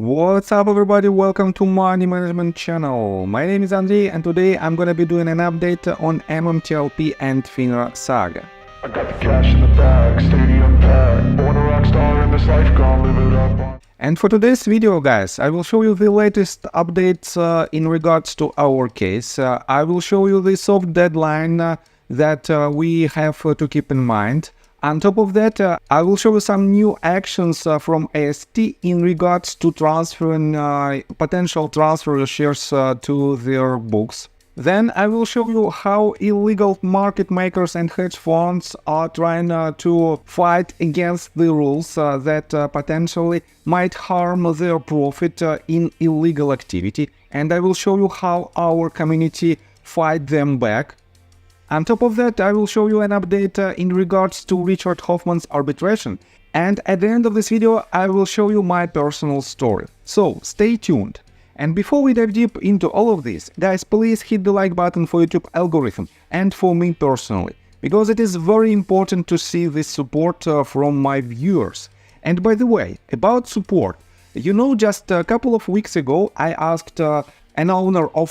What's up everybody, welcome to Money Management channel. My name is Andrei and today I'm gonna be doing an update on MMTLP and FINRA saga. I got the cash in the bag, stadium packed, born a rock star in this life, gonna live it up. And for today's video guys, I will show you the latest updates in regards to our case. I will show you the soft deadline that we have to keep in mind. On top of that, I will show you some new actions from AST in regards to transferring potential transfer shares to their books. Then I will show you how illegal market makers and hedge funds are trying to fight against the rules that potentially might harm their profit in illegal activity. And I will show you how our community fight them back. On top of that, I will show you an update in regards to Richard Hoffman's arbitration. And at the end of this video, I will show you my personal story. So, stay tuned. And before we dive deep into all of this, guys, please hit the like button for YouTube algorithm and for me personally, because it is very important to see this support from my viewers. And by the way, about support, you know, just a couple of weeks ago, I asked an owner of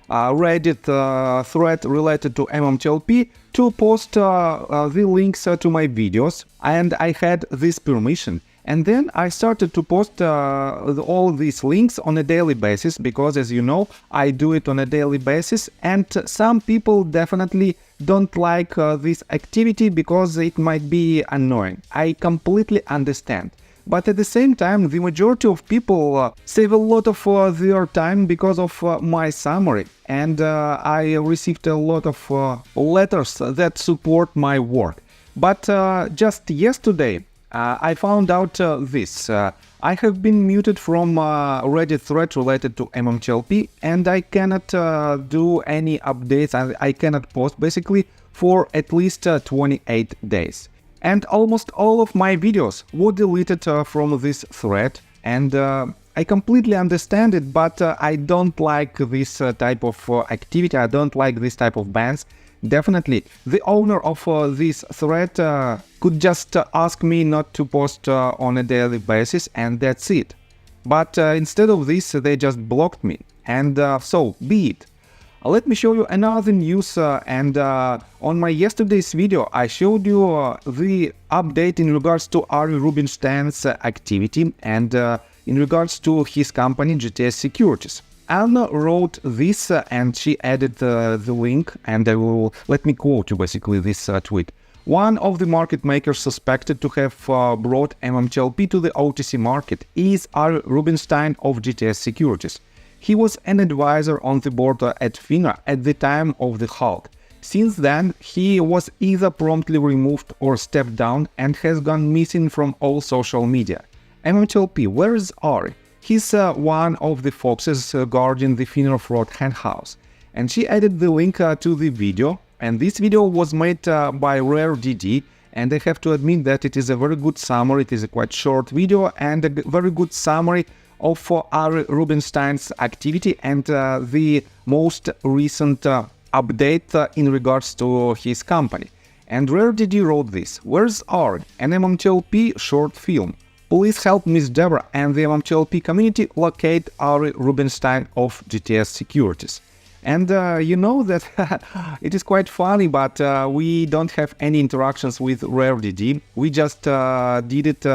Reddit thread related to MMTLP to post the links to my videos, and I had this permission. And then I started to post all these links on a daily basis, because as you know, I do it on a daily basis, and some people definitely don't like this activity because it might be annoying. I completely understand. But at the same time, the majority of people save a lot of their time because of my summary. And I received a lot of letters that support my work. But just yesterday, I found out this. I have been muted from Reddit thread related to MMTLP, and I cannot do any updates. I cannot post basically for at least 28 days. And almost all of my videos were deleted from this thread, and I completely understand it, but I don't like this type of activity. I don't like this type of bans. Definitely, the owner of this thread could just ask me not to post on a daily basis, and that's it. But instead of this, they just blocked me, and so be it. Let me show you another news, and on my yesterday's video I showed you the update in regards to Ari Rubinstein's activity and in regards to his company GTS Securities. Anna wrote this and she added the link, and let me quote you basically this tweet. One of the market makers suspected to have brought MMTLP to the OTC market is Ari Rubinstein of GTS Securities. He was an advisor on the board at FINRA at the time of the halt. Since then, he was either promptly removed or stepped down and has gone missing from all social media. MMTLP, where is Ari? He's one of the foxes guarding the FINRA fraud henhouse. And she added the link to the video, and this video was made by RareDD, and I have to admit that it is a very good summary. It is a quite short video and a very good summary of Ari Rubinstein's activity and the most recent update in regards to his company. And RareDD wrote this: "Where's Ari? An MMTLP short film. Please help Miss Deborah and the MMTLP community locate Ari Rubinstein of GTS Securities." And you know that it is quite funny, but we don't have any interactions with RareDD. We just did it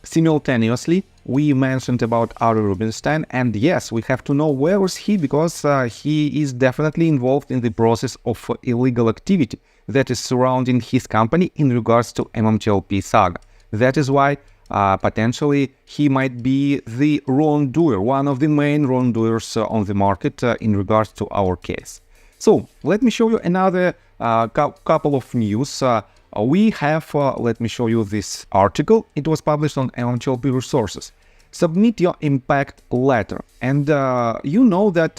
simultaneously. We mentioned about Ari Rubinstein, and yes, we have to know where is he, because he is definitely involved in the process of illegal activity that is surrounding his company in regards to MMTLP saga. That is why potentially he might be the wrongdoer, one of the main wrongdoers on the market in regards to our case. So let me show you another couple of news. We have, let me show you this article. It was published on MMTLP Resources. Submit your impact letter. And you know that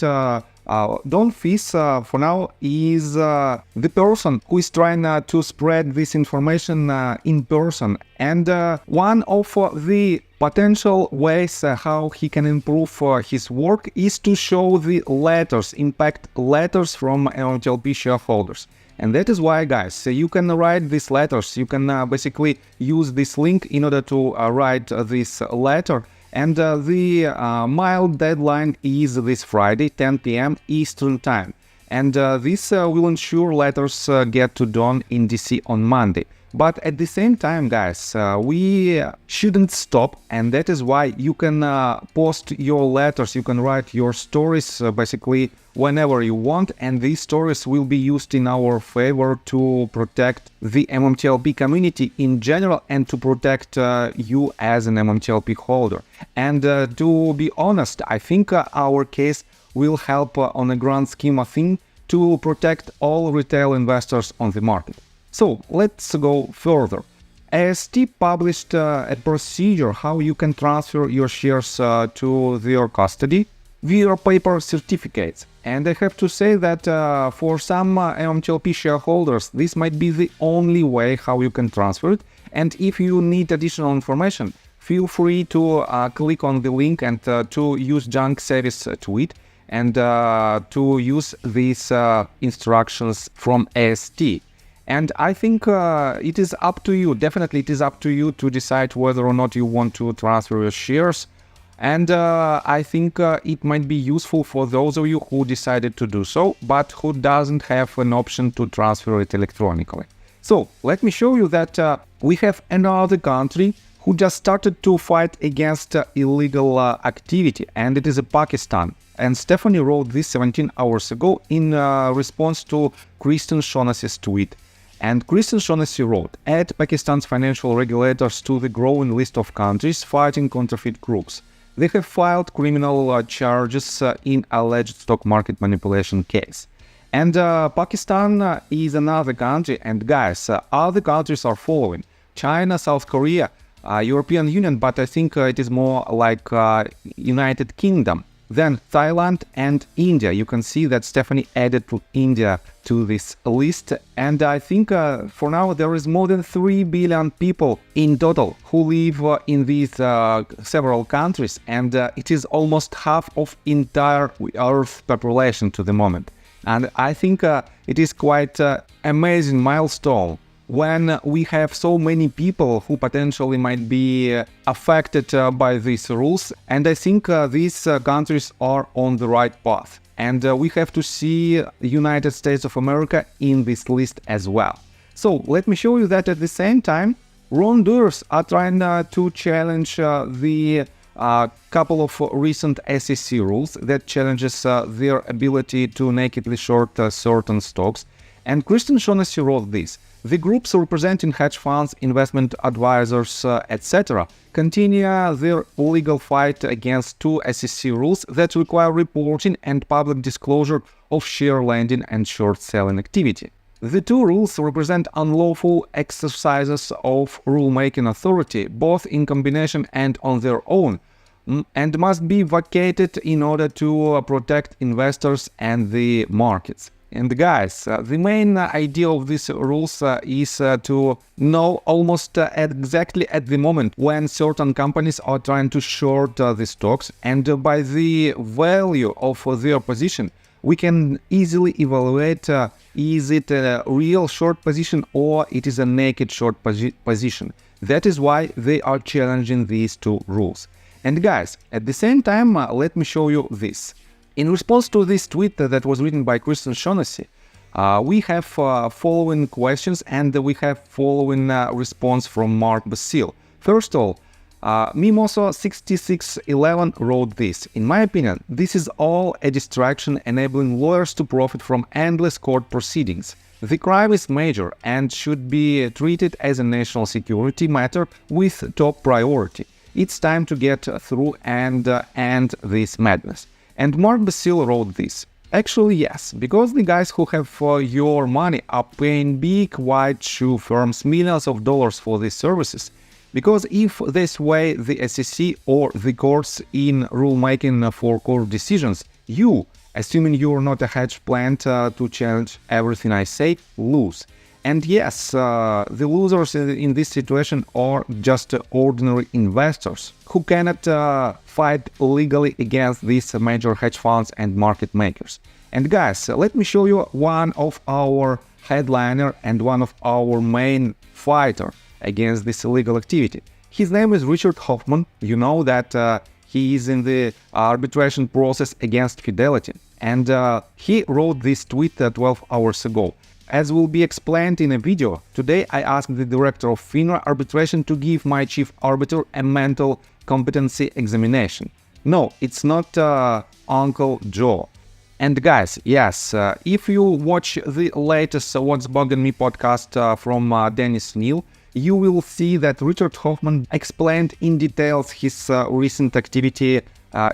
Don Fis for now is the person who is trying to spread this information in person. And one of the potential ways how he can improve his work is to show the letters, impact letters from MMTLP shareholders. And that is why, guys, you can write these letters. You can basically use this link in order to write this letter And the mild deadline is this Friday, 10 p.m. Eastern Time. And this will ensure letters get to dawn in DC on Monday. But at the same time, guys, we shouldn't stop, and that is why you can post your letters, you can write your stories basically whenever you want, and these stories will be used in our favor to protect the MMTLP community in general and to protect you as an MMTLP holder. And to be honest, I think our case will help on a grand scheme of things to protect all retail investors on the market. So let's go further. AST published a procedure how you can transfer your shares to their custody via paper certificates. And I have to say that for some MMTLP shareholders, this might be the only way how you can transfer it. And if you need additional information, feel free to click on the link and to use junk service tweet and to use these instructions from AST. And I think it is up to you, definitely it is up to you to decide whether or not you want to transfer your shares. And I think it might be useful for those of you who decided to do so, but who doesn't have an option to transfer it electronically. So let me show you that we have another country who just started to fight against illegal activity, and it is Pakistan. And Stephanie wrote this 17 hours ago in response to Kristen Shaughnessy's tweet. And Kristen Shaughnessy wrote, add Pakistan's financial regulators to the growing list of countries fighting counterfeit crooks. They have filed criminal charges in alleged stock market manipulation case. And Pakistan is another country, and guys, other countries are following. China, South Korea, European Union, but I think it is more like United Kingdom. Then Thailand and India. You can see that Stephanie added India to this list. And I think for now there is more than 3 billion people in total who live in these several countries. And it is almost half of entire Earth population to the moment. And I think it is quite amazing milestone when we have so many people who potentially might be affected by these rules. And I think these countries are on the right path. And we have to see United States of America in this list as well. So let me show you that at the same time, wrongdoers are trying to challenge the couple of recent SEC rules that challenges their ability to nakedly short certain stocks. And Kristen Shaughnessy wrote this. The groups representing hedge funds, investment advisors, etc. continue their legal fight against two SEC rules that require reporting and public disclosure of share lending and short selling activity. The two rules represent unlawful exercises of rulemaking authority, both in combination and on their own, and must be vacated in order to protect investors and the markets. And guys, the main idea of these rules is to know almost exactly at the moment when certain companies are trying to short the stocks, and by the value of their position, we can easily evaluate is it a real short position or it is a naked short position. That is why they are challenging these two rules. And guys, at the same time, let me show you this. In response to this tweet that was written by Kristen Shaughnessy, we have following questions and we have following response from Mark Basile. First of all, Mimoso6611 wrote this. In my opinion, this is all a distraction enabling lawyers to profit from endless court proceedings. The crime is major and should be treated as a national security matter with top priority. It's time to get through and end this madness. And Mark Basile wrote this. Actually, yes, because the guys who have your money are paying big white shoe firms millions of dollars for these services. Because if they sway the SEC or the courts in rulemaking for court decisions, you, assuming you're not a hedge plant to challenge everything I say, lose. And yes, the losers in this situation are just ordinary investors who cannot fight legally against these major hedge funds and market makers. And guys, let me show you one of our headliner and one of our main fighter against this illegal activity. His name is Richard Hoffman. You know that he is in the arbitration process against Fidelity. And he wrote this tweet 12 hours ago. As will be explained in a video, today I asked the director of FINRA arbitration to give my chief arbiter a mental competency examination. No, it's not Uncle Joe. And guys, yes, if you watch the latest What's Bugging Me podcast from Dennis Neal, you will see that Richard Hoffman explained in details his recent activity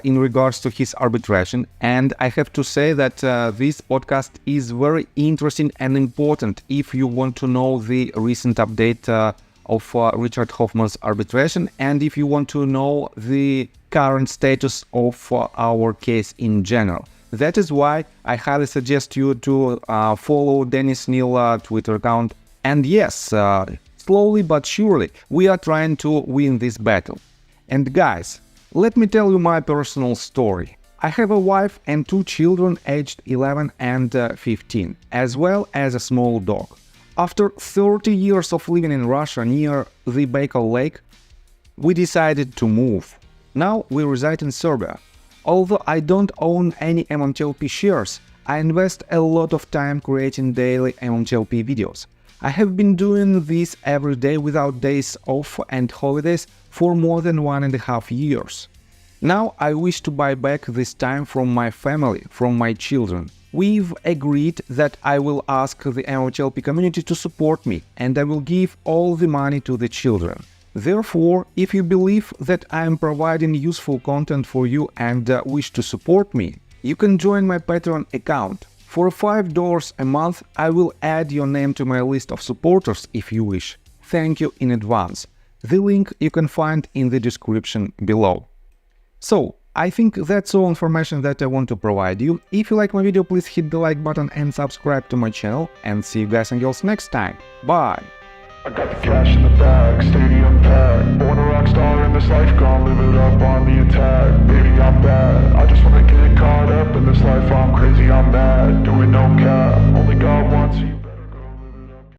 in regards to his arbitration. And I have to say that this podcast is very interesting and important if you want to know the recent update of Richard Hoffman's arbitration and if you want to know the current status of our case in general. That is why I highly suggest you to follow Dennis Neal Twitter account. And yes, slowly but surely, we are trying to win this battle. And guys, let me tell you my personal story. I have a wife and 2 children aged 11 and 15, as well as a small dog. After 30 years of living in Russia near the Baikal Lake, we decided to move. Now we reside in Serbia. Although I don't own any MMTLP shares, I invest a lot of time creating daily MMTLP videos. I have been doing this every day without days off and holidays for more than 1.5 years. Now I wish to buy back this time from my family, from my children. We've agreed that I will ask the MMTLP community to support me and I will give all the money to the children. Therefore, if you believe that I am providing useful content for you and wish to support me, you can join my Patreon account. For $5 a month, I will add your name to my list of supporters if you wish. Thank you in advance. The link you can find in the description below. So, I think that's all information that I want to provide you. If you like my video, please hit the like button and subscribe to my channel. And see you guys and girls next time. Bye! I got the cash in the bag, stadium